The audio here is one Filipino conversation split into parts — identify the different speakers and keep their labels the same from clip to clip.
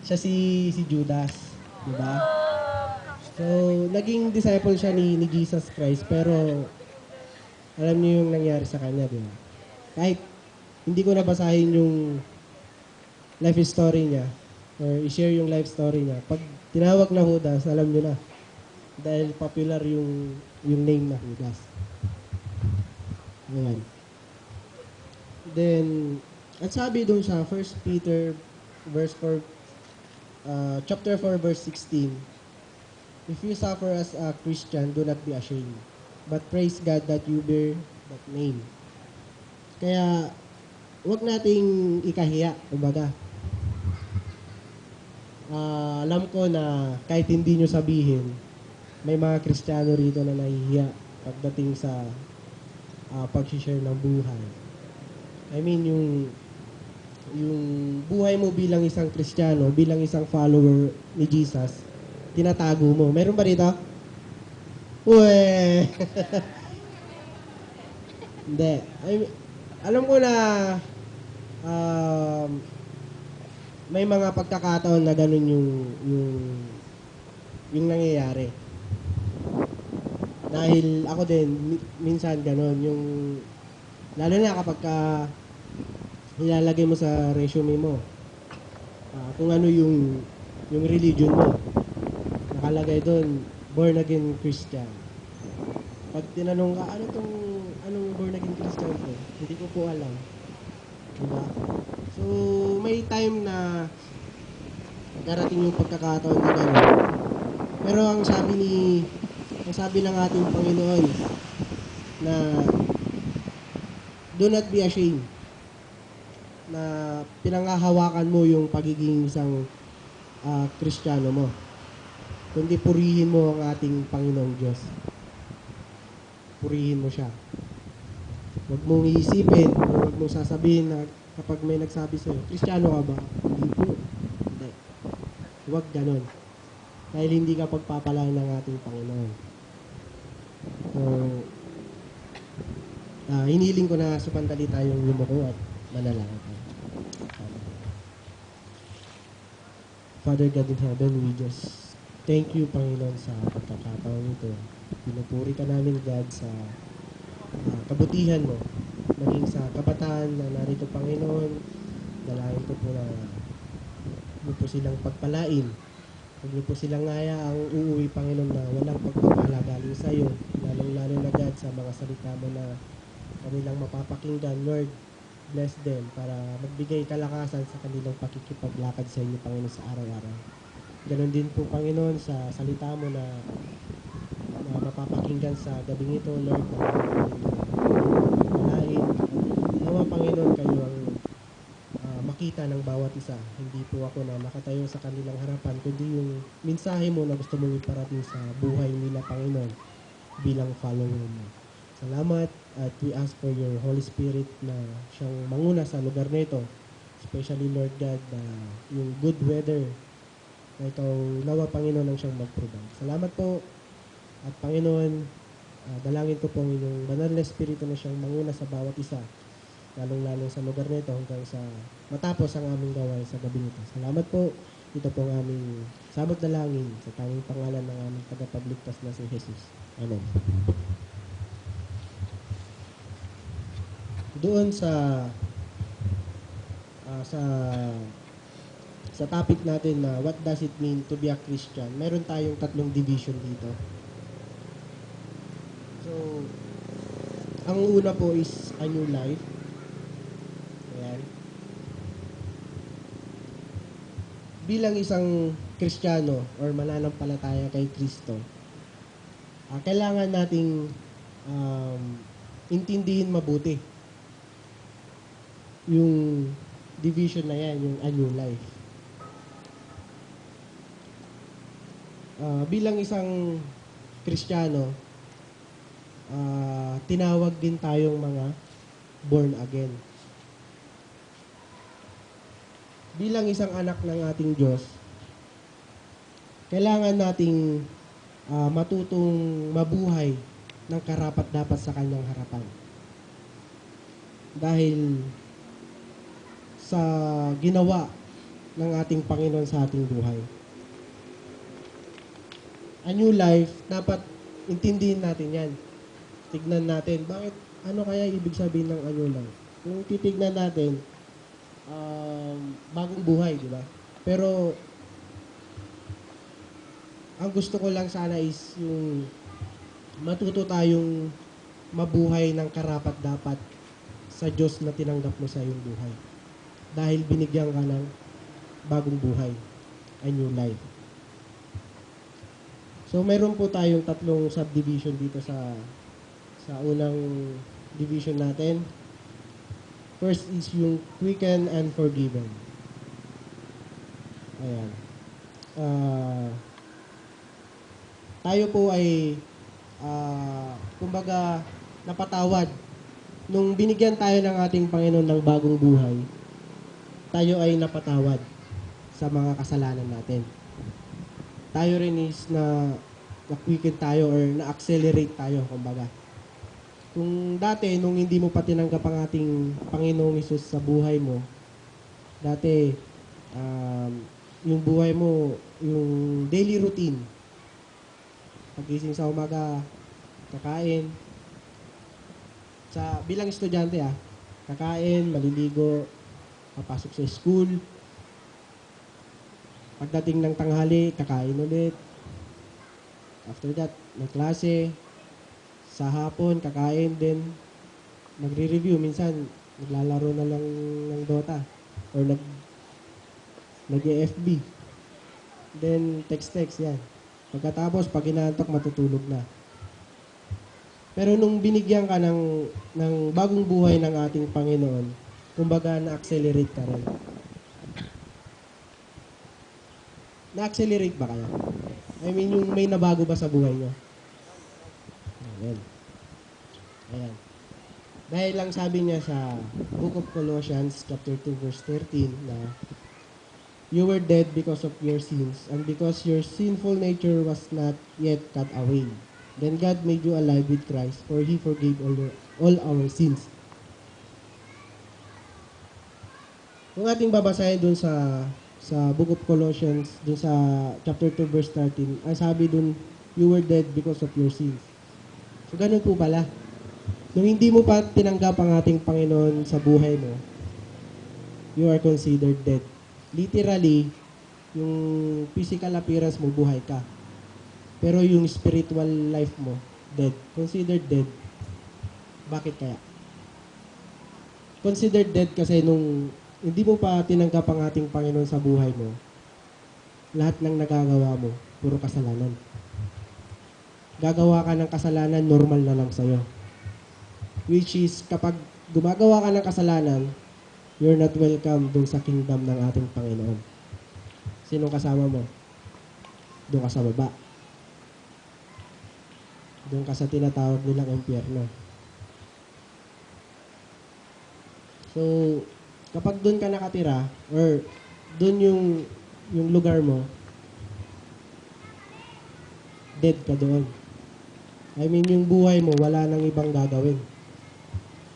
Speaker 1: Siya si Judas, di ba? So, naging disciple siya ni Jesus Christ, pero alam niyo yung nangyari sa kanya, di ba? Kahit hindi ko nabasahin yung life story niya, or i-share yung life story niya. Pag tinawag na Judas, alam niyo na. Dahil popular yung name na Judas. Ayan. Then, at sabi doon sa 1 Peter verse 4, chapter 4 verse 16, if you suffer as a Christian, do not be ashamed, but praise God that you bear that name. Kaya, wag nating ikahiya, kumbaga. Alam ko na kahit hindi nyo sabihin, may mga Kristiyano rito na nahihiya pagdating sa pag-share ng buhay. I mean, yung buhay mo bilang isang Kristiyano, bilang isang follower ni Jesus, tinatago mo. Meron ba rito? Uwe! Hindi. Alam ko na um, may mga pagkakataon na ganun yung nangyayari. Dahil ako din, minsan ganun, lalo na kapag ilalagay mo sa resume mo, kung ano yung religion mo. Nakalagay doon, born again Christian. Pag tinanong ka, anong born again Christian ko? Hindi ko po alam. Diba? So, may time na darating yung pagkakataon na gano'n. Pero ang sabi ng ating Panginoon na do not be ashamed, na pinanghahawakan mo yung pagiging isang Kristiyano mo, kundi purihin mo ang ating Panginoong Diyos. Purihin mo siya. Huwag mong iisipin, huwag mong sasabihin na kapag may nagsabi sa'yo, Kristiyano ka ba? Hindi po. Hindi. Huwag ganon. Dahil hindi ka pagpapalaan ng ating Panginoon. So, hiniling ko na supandali tayong yumuko at manalangin tayo. Father God in heaven, we just thank you, Panginoon, sa pagkakataon ito. Pinupuri ka namin, God, sa kabutihan mo, maging sa kabataan na narito, Panginoon. Dalangin ko po na huwag po silang pagpalain. Huwag niyo po silang ang uuwi, Panginoon, na walang pagpapala galing sa iyo. Lalong-lalo na, God, sa mga salita mo na kanilang mapapakinggan. Lord, bless them para magbigay kalakasan sa kanilang pakikipaglakad sa inyo, Panginoon, sa araw-araw. Ganon din po, Panginoon, sa salita mo na mapapakinggan sa gabing ito, Lord, na pagpalain. Nawa, Panginoon, kayo ang makita ng bawat isa. Hindi po ako na nakatayo sa kanilang harapan, kundi yung mensahe mo na gusto mong iparating sa buhay nila, Panginoon, bilang follower mo. Salamat at we ask for your Holy Spirit na siyang manguna sa lugar nito. Especially, Lord God, yung good weather na ikaw, nawa, Panginoon, ang siyang mag-provide. Salamat po. At Panginoon, dalangin ko po ang inyong banal na Espiritu na siyang manguna sa bawat isa, lalong-lalo sa lugar nito hanggang sa matapos ang aming gawain sa gabi nito. Salamat po. Ito po ang aming sabot dalangin sa tanging pangalan ng aming tagapagligtas na si Jesus. Amen. Doon sa topic natin na what does it mean to be a Christian, meron tayong tatlong division dito. So, ang una po is a new life. Ayan. Bilang isang Kristiyano or mananampalataya kay Kristo, kailangan nating intindihin mabuti yung division na yan, yung a new life. Bilang isang Kristiyano, tinawag din tayong mga born again. Bilang isang anak ng ating Diyos, kailangan nating matutong mabuhay ng karapat-dapat sa kanyang harapan. Dahil sa ginawa ng ating Panginoon sa ating buhay. A new life, dapat intindihin natin yan. Tignan natin, bakit, ano kaya ibig sabihin ng a new life? Kung titignan natin, bagong buhay, di ba? Pero, ang gusto ko lang sana is yung matuto tayong mabuhay ng karapat-dapat sa Diyos na tinanggap mo sa iyong buhay. Dahil binigyan ka ng bagong buhay, a new life. So, meron po tayong tatlong subdivision dito sa unang division natin. First is yung quicken and forgiven. Ayan. Tayo po ay kumbaga napatawad. Nung binigyan tayo ng ating Panginoon ng bagong buhay, tayo ay napatawad sa mga kasalanan natin. Tayo rin is na-quicken tayo or na-accelerate tayo, kumbaga. Kung dati, nung hindi mo pa tinanggap ang ating Panginoong Hesus sa buhay mo, dati, yung buhay mo, yung daily routine, pagising sa umaga, kakain, bilang estudyante kakain, maliligo, papasok sa school, pagdating ng tanghali, kakain ulit, after that, may klase, sa hapon, kakain din, magre-review, minsan, naglalaro na lang ng Dota, or nag-FB, then text, yan. Pagkatapos, pag inaantok, matutulog na. Pero nung binigyan ka ng bagong buhay ng ating Panginoon, kumbaga na-accelerate ka rin. Na-accelerate ba kayo? I mean, yung may nabago ba sa buhay nyo? Ayan. Dahil lang sabi niya sa Book of Colossians, chapter 2, verse 13, na you were dead because of your sins, and because your sinful nature was not yet cut away. Then God made you alive with Christ, for He forgave all our sins. Kung ating babasahin dun sa Book of Colossians, dun sa chapter 2, verse 13, ang sabi dun, you were dead because of your sins. So, ganun po pala. Nung hindi mo pa tinanggap ang ating Panginoon sa buhay mo, you are considered dead. Literally, yung physical appearance mo, buhay ka. Pero yung spiritual life mo, dead. Considered dead. Bakit kaya? Considered dead kasi nung hindi mo pa tinanggap ang ating Panginoon sa buhay mo, lahat ng nagagawa mo, puro kasalanan. Gagawa ka ng kasalanan, normal na lang sa'yo. Which is, kapag gumagawa ka ng kasalanan, you're not welcome dun sa kingdom ng ating Panginoon. Sinong kasama mo? Doon ka sa baba. Doon ka sa tinatawag nilang impyerno. So, kapag doon ka nakatira, or doon yung lugar mo, dead ka doon. I mean, yung buhay mo, wala nang ibang gagawin.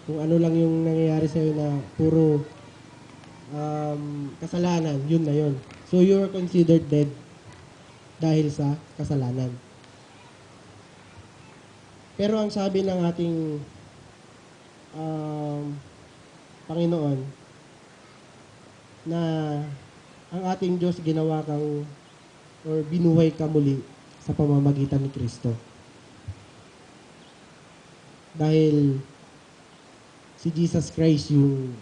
Speaker 1: Kung ano lang yung nangyayari sa'yo na puro kasalanan, yun na yun. So, you're considered dead dahil sa kasalanan. Pero ang sabi ng ating Panginoon, na ang ating Diyos ginawa kang or binuhay ka muli sa pamamagitan ni Kristo. Dahil si Jesus Christ yung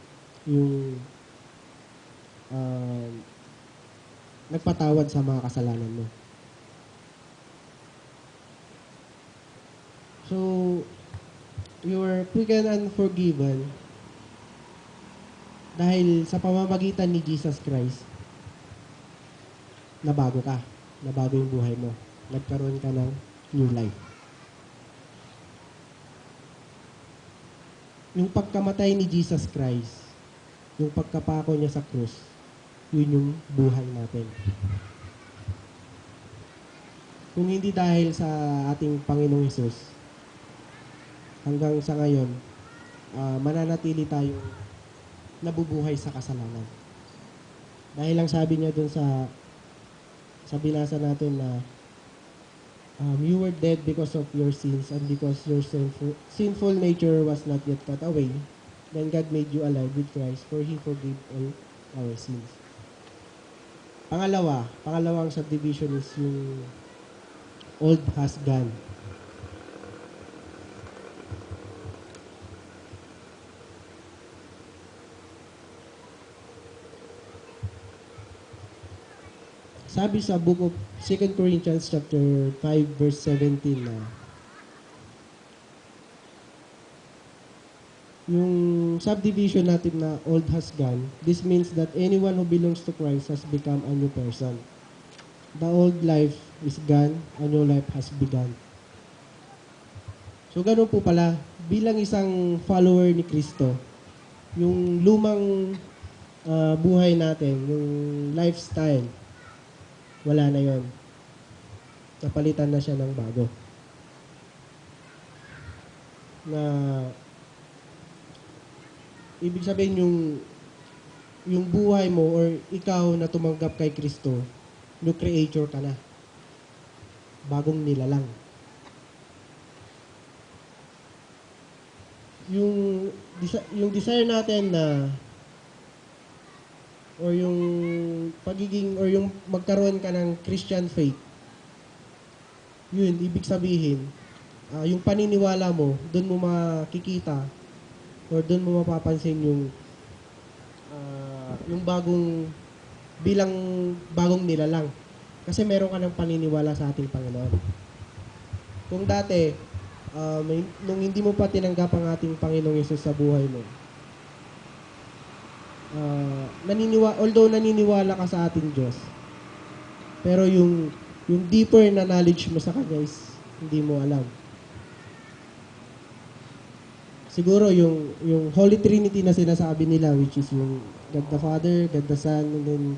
Speaker 1: nagpatawad sa mga kasalanan mo. So, you are quickened and forgiven dahil sa pamamagitan ni Jesus Christ, nabago ka. Nabago yung buhay mo. Nagkaroon ka ng new life. Yung pagkamatay ni Jesus Christ, yung pagkapako niya sa krus, yun yung buhay natin. Kung hindi dahil sa ating Panginoong Hesus, hanggang sa ngayon, mananatili tayong nabubuhay sa kasalanan. Dahil lang sabi niya dun sa binasa natin na you were dead because of your sins and because your sinful nature was not yet cut away. Then God made you alive with Christ, for He forgave all our sins. Pangalawang subdivision is yung old has gone. Sabi sa book of 2 Corinthians chapter 5 verse 17 na yung subdivision natin na old has gone, this means that anyone who belongs to Christ has become a new person. The old life is gone, a new life has begun. So ganun po pala, bilang isang follower ni Kristo, yung lumang buhay natin, yung lifestyle, wala na yon. Napalitan na siya ng bago. Na ibig sabihin yung buhay mo or ikaw na tumanggap kay Kristo, new creature ka na. Bagong nilalang. Yung desire natin na or yung pagiging or yung magkaroon ka ng Christian faith, yun, ibig sabihin, yung paniniwala mo, doon mo makikita or doon mo mapapansin yung bagong nilalang. Kasi meron ka ng paniniwala sa ating Panginoon. Kung dati, nung hindi mo pa tinanggap ang ating Panginoong Yesus sa buhay mo, although naniniwala ka sa ating Diyos, pero yung deeper na knowledge mo sa Kanya is hindi mo alam. Siguro yung Holy Trinity na sinasabi nila, which is yung God the Father, God the Son, and then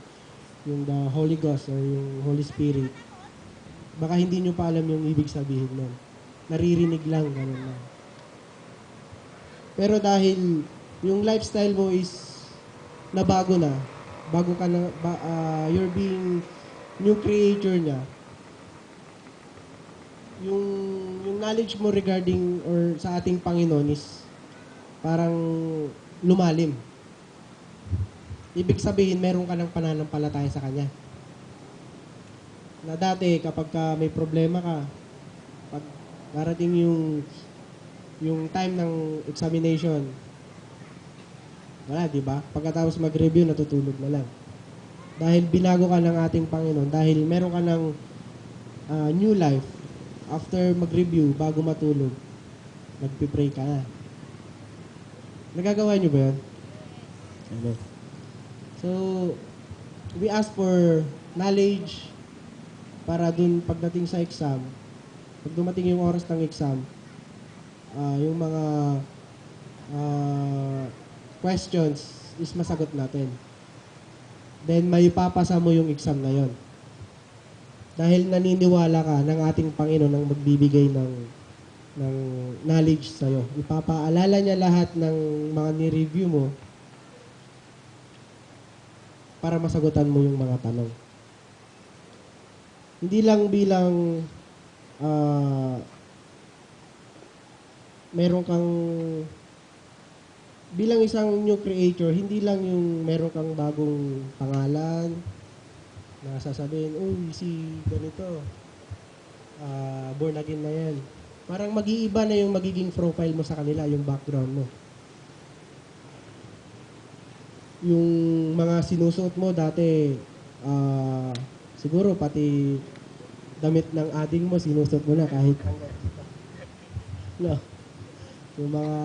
Speaker 1: yung the Holy Ghost or yung Holy Spirit, baka hindi nyo pa alam yung ibig sabihin nun. Naririnig lang, ganun lang. Pero dahil yung lifestyle mo is bago ka na, you're being new creature niya, yung knowledge mo regarding or sa ating Panginoon is parang lumalim. Ibig sabihin, meron ka ng pananampalataya sa Kanya. Na dati, kapag may problema ka, pag darating yung time ng examination, wala, di ba? Pagkatapos mag-review, natutulog na lang. Dahil binago ka ng ating Panginoon, dahil meron ka ng new life, after mag-review, bago matulog, nagpipray ka na. Nagagawa niyo ba yun? Amen. So, we ask for knowledge para dun pagdating sa exam, pag dumating yung oras ng exam, yung mga questions is masagot natin. Then, may papasa mo yung exam na yon. Dahil naniniwala ka ng ating Panginoon ang magbibigay ng knowledge sa'yo. Ipapaalala niya lahat ng mga ni-review mo para masagutan mo yung mga tanong. Hindi lang bilang meron kang bilang isang new creator, hindi lang yung meron kang bagong pangalan na sasabihin, uy, si ganito, born again na yan. Parang mag-iiba na yung magiging profile mo sa kanila, yung background mo. Yung mga sinusuot mo dati, siguro pati damit ng ading mo, sinusuot mo na kahit no. Yung mga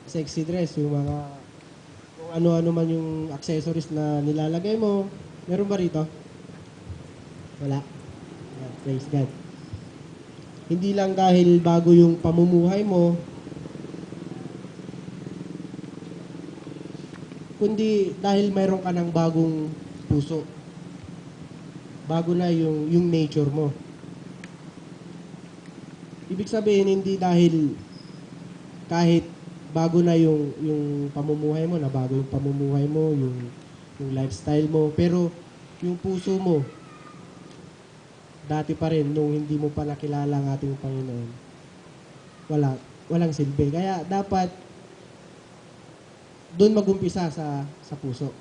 Speaker 1: sexy dress, yung mga kung ano-ano man yung accessories na nilalagay mo. Meron ba rito? Wala. Yeah, praise God. Hindi lang dahil bago yung pamumuhay mo, kundi dahil mayroon ka ng bagong puso. Bago na yung nature mo. Ibig sabihin, hindi dahil kahit bago na yung pamumuhay mo, na bago yung pamumuhay mo, yung lifestyle mo. Pero yung puso mo, dati pa rin, nung hindi mo pa nakilala ang ating Panginoon, walang silbi. Kaya dapat doon magumpisa sa puso.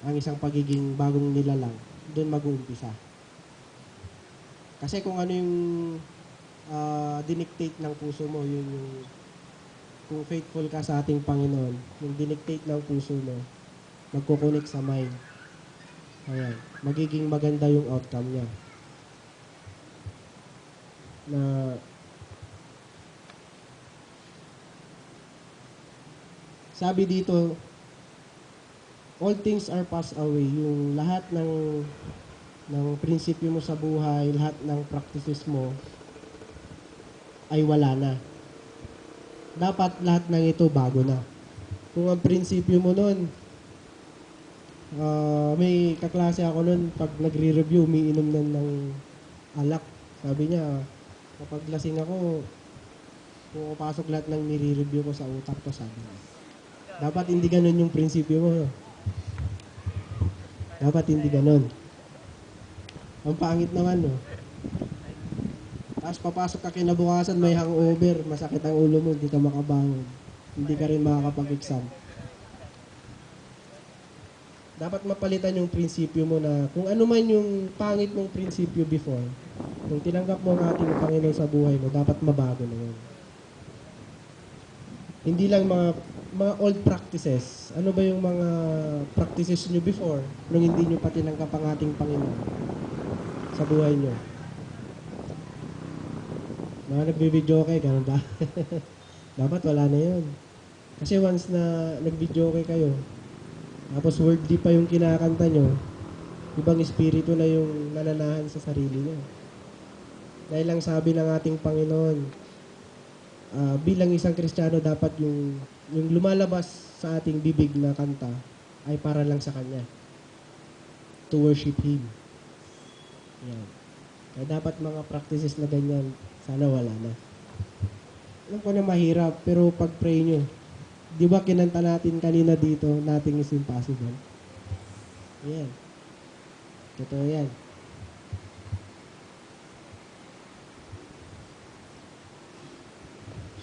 Speaker 1: Ang isang pagiging bagong nilalang, doon mag-uumpisa. Kasi kung ano yung dinictate ng puso mo, yun yung, kung faithful ka sa ating Panginoon, yung dinictate ng puso mo, magkukunik sa mind. Ayan, magiging maganda yung outcome niya. Na sabi dito, all things are passed away. Yung lahat ng prinsipyo mo sa buhay, lahat ng practices mo ay wala na. Dapat lahat ng ito bago na. Kung ang prinsipyo mo nun, may kaklase ako nun, pag nagre-review, umiinom na ng alak. Sabi niya, kapag lasing ako, pumapasok lahat ng nire-review ko sa utak ko, sabi niya. Dapat hindi ganun yung prinsipyo mo. Dapat hindi ganun. Ang pangit naman, no? Tapos papasok ka kinabukasan, may hangover, masakit ang ulo mo, hindi ka makabangon. Hindi ka rin makakapag-exam. Dapat mapalitan yung prinsipyo mo na kung ano man yung pangit mong prinsipyo before, kung tinanggap mo ang ating Panginoon sa buhay mo, dapat mabago na yun. Hindi lang mga old practices. Ano ba yung mga practices nyo before nung hindi nyo pa tinanggap ang ating Panginoon sa buhay nyo? Mga nagbi-video kayo, ganun ba? Dapat wala na yun. Kasi once na nag-video kayo, tapos worldly pa yung kinakanta nyo, ibang espiritu na yung nananahan sa sarili nyo. Dahil lang sabi ng ating Panginoon, bilang isang Kristiyano, dapat yung lumalabas sa ating bibig na kanta ay para lang sa Kanya. To worship Him. Yan. Kaya dapat mga practices na ganyan, sana wala na. Alam ko na mahirap, pero pag-pray nyo, di ba kinanta natin kanina dito, nothing is impossible? Yan. Totoo yan.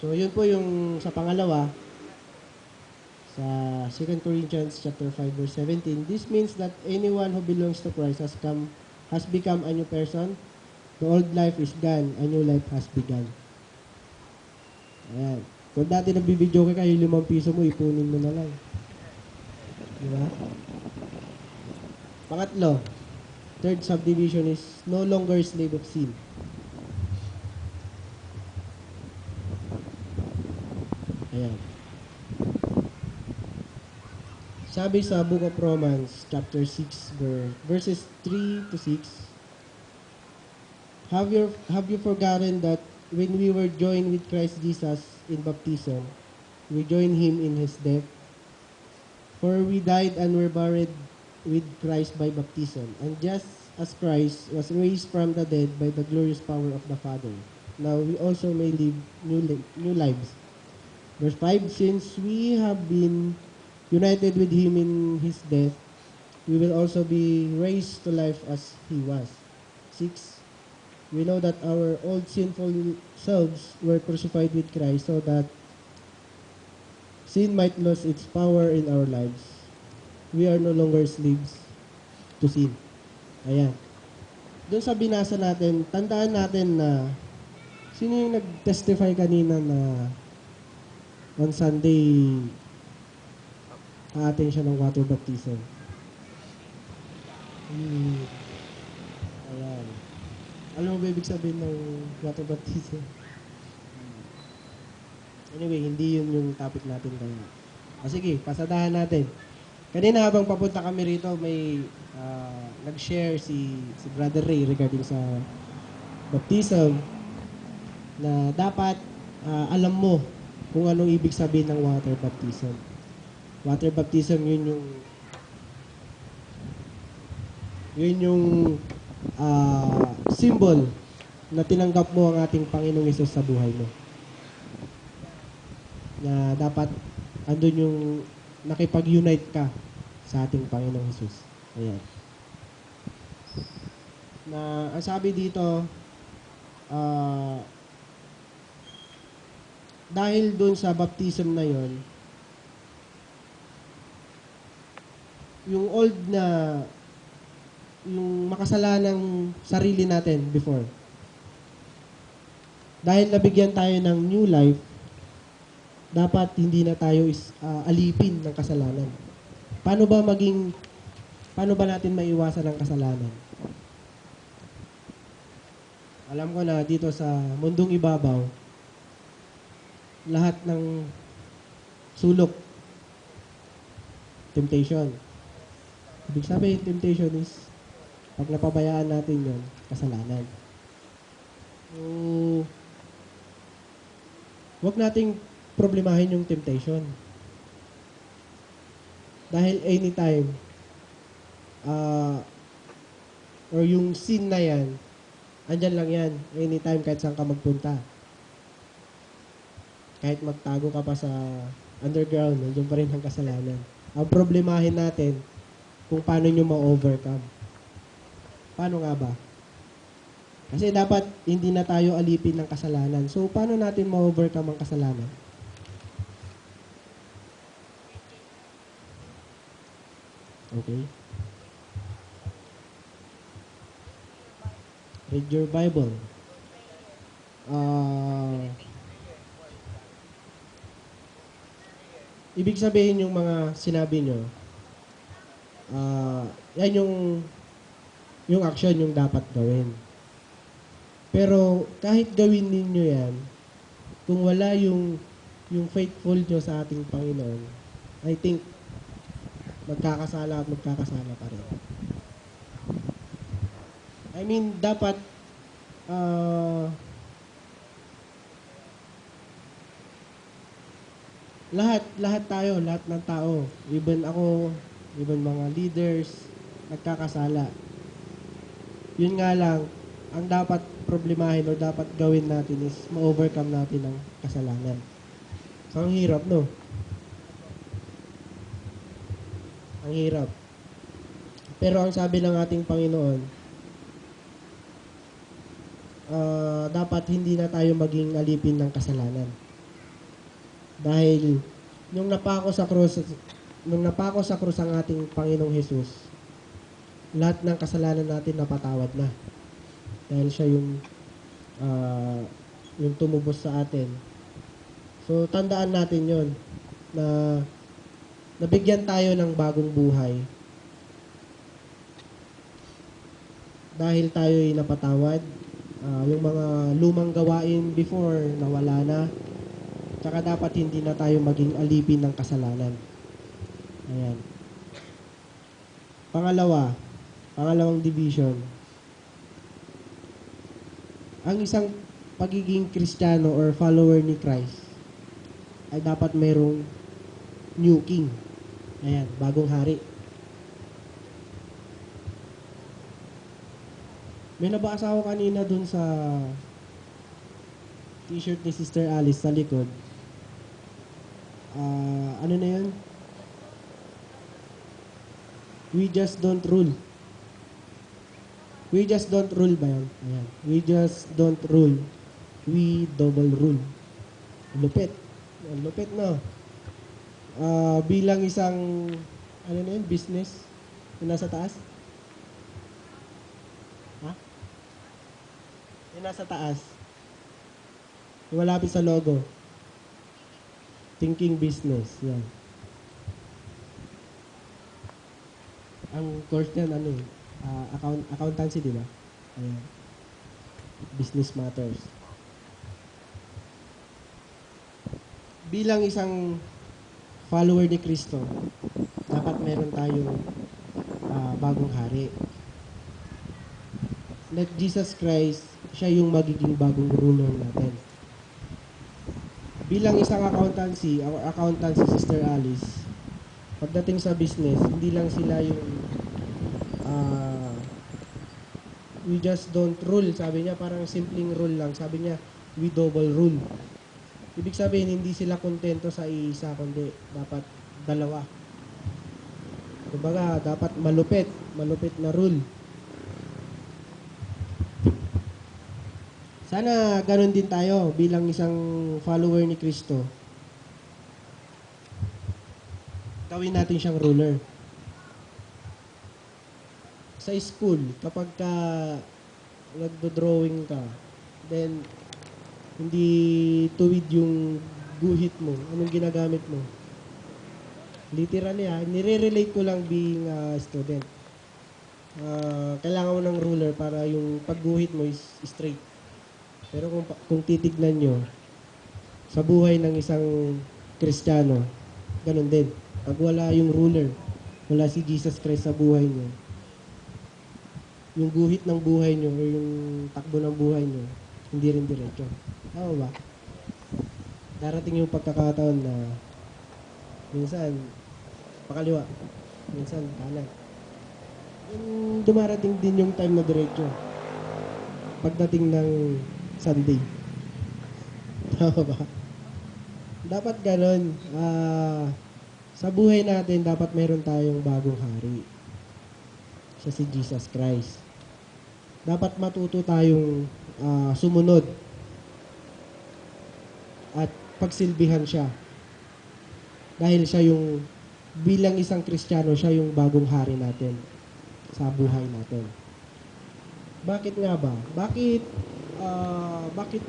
Speaker 1: So, yun po yung sa pangalawa, sa 2 Corinthians chapter 5 verse 17. This means that anyone who belongs to Christ has become a new person. The old life is gone, a new life has begun. Ayan. Kung dati nagbibideo kayo, 5 piso mo, ipunin mo na lang. Diba? Pangatlo, third subdivision is no longer slave of sin. Ayan. Sabi sa Book of Romans, chapter 6, verses 3 to 6, Have you forgotten that when we were joined with Christ Jesus in baptism, we joined Him in His death? For we died and were buried with Christ by baptism, and just as Christ was raised from the dead by the glorious power of the Father, now we also may live new lives. Verse 5, Since we have been united with Him in His death, we will also be raised to life as He was. 6, we know that our old sinful selves were crucified with Christ so that sin might lose its power in our lives. We are no longer slaves to sin. Ayan. Doon sa binasa natin, tandaan natin na sino yung nag-testify kanina na on Sunday aatin siya ng water baptism. Ayan. Alam mo ba ibig sabihin ng water baptism? Anyway, hindi yun yung topic natin ngayon. Sige, pasadahan natin. Kanina habang papunta kami rito, may nag-share si Brother Ray regarding sa baptism na dapat alam mo kung anong ibig sabihin ng water baptism. Water baptism, yun yung symbol na tinanggap mo ang ating Panginoong Hesus sa buhay mo. Na dapat andun yung nakipag-unite ka sa ating Panginoong Hesus. Ayan. Na ang sabi dito, ah, dahil dun sa baptism na yon, yung old na, yung makasalanang sarili natin before, dahil nabigyan tayo ng new life, dapat hindi na tayo alipin ng kasalanan. Paano ba natin maiwasan ang kasalanan? Alam ko na dito sa mundong ibabaw, lahat ng sulok, temptation. Ibig sabihin, temptation is, pag napabayaan natin yon, kasalanan. So, huwag nating problemahin yung temptation. Dahil anytime, or yung sin na yan, andyan lang yan. Anytime, kahit saan ka magpunta. Kahit magtago ka pa sa underground, nandiyan pa rin ang kasalanan. Ang problemahin natin, kung paano nyo ma-overcome. Paano nga ba? Kasi dapat hindi na tayo alipin ng kasalanan. So, paano natin ma-overcome ang kasalanan? Okay. Read your Bible. Ibig sabihin yung mga sinabi nyo, yan yung action yung dapat gawin. Pero kahit gawin ninyo yan, kung wala yung faithful nyo sa ating Panginoon, I think magkakasala pa rin. I mean, dapat lahat tayo, lahat ng tao, even ako, even mga leaders, nagkakasala. Yun nga lang, ang dapat problemahin o dapat gawin natin is ma-overcome natin ang kasalanan. So, ang hirap, no? Ang hirap. Pero ang sabi ng ating Panginoon, dapat hindi na tayo maging alipin ng kasalanan. Dahil nung napako sa krus ang ating Panginoong Hesus, lahat ng kasalanan natin napatawad na. Dahil siya yung tumubos sa atin. So, tandaan natin yon na nabigyan tayo ng bagong buhay dahil tayo'y napatawad. Yung mga lumang gawain before, nawala na. Tsaka dapat hindi na tayo maging alipin ng kasalanan. Ayan. Pangalawang division. Ang isang pagiging Kristiyano or follower ni Christ ay dapat mayroong new king. Ayan, bagong hari. May nabasa ako kanina dun sa t-shirt ni Sister Alice sa likod. Ano na yun? We just don't rule. We just don't rule ba yan? Ayan. We just don't rule. We double rule. Lupit. Lupit, no? Bilang isang, ano na yun, business yung nasa taas? Ha? Yung nasa taas. Yung malapit sa logo. Thinking business. Yan. Ang course niyan, ano eh, accountancy, di ba? Ayan. Business matters. Bilang isang follower ni Kristo, dapat meron tayong bagong hari. Let Jesus Christ, siya yung magiging bagong ruler natin. Bilang isang accountancy Sister Alice, pagdating sa business, hindi lang sila yung we just don't rule. Sabi niya, parang simpleng rule lang. Sabi niya, we double rule. Ibig sabihin, hindi sila kontento sa isa, kundi dapat dalawa. Kumbaga, dapat malupit, malupit na rule. Sana ganun din tayo bilang isang follower ni Kristo. Gawin natin siyang ruler. Sa school, kapag ka nagdo-drawing ka, then hindi tuwid yung guhit mo, anong ginagamit mo? Literally nire-relate ko lang being a student. Kailangan mo ng ruler para yung pagguhit mo is straight. Pero kung titignan nyo, sa buhay ng isang Kristiyano, ganun din. Pag wala yung ruler, wala si Jesus Christ sa buhay nyo, yung guhit ng buhay nyo o yung takbo ng buhay nyo, hindi rin diretso. Tama ba? Darating yung pagkakataon na minsan pakaliwa, minsan kanan. Yung dumarating din yung time na diretso. Pagdating ng Sunday. Tama ba? Dapat ganon. Sa buhay natin, dapat meron tayong bagong hari. Siya si Jesus Christ. Dapat matuto tayong sumunod at pagsilbihan siya. Dahil siya yung, bilang isang Kristiyano, siya yung bagong hari natin sa buhay natin. Bakit nga ba? Bakit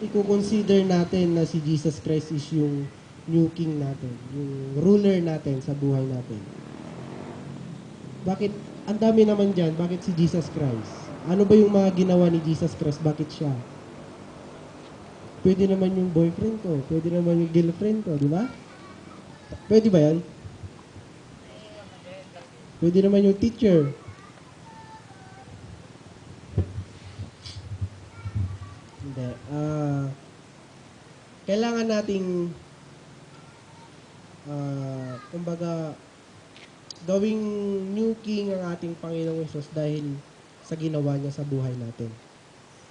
Speaker 1: i-consider natin na si Jesus Christ is yung new king natin, yung ruler natin sa buhay natin? Bakit, ang dami naman dyan, bakit si Jesus Christ? Ano ba yung mga ginawa ni Jesus Christ? Bakit siya? Pwede naman yung boyfriend ko, pwede naman yung girlfriend ko, di ba? Pwede ba yan? Pwede naman yung teacher. Hindi. Kailangan nating kumbaga gawing new king ang ating Panginoong Hesus dahil sa ginawa niya sa buhay natin.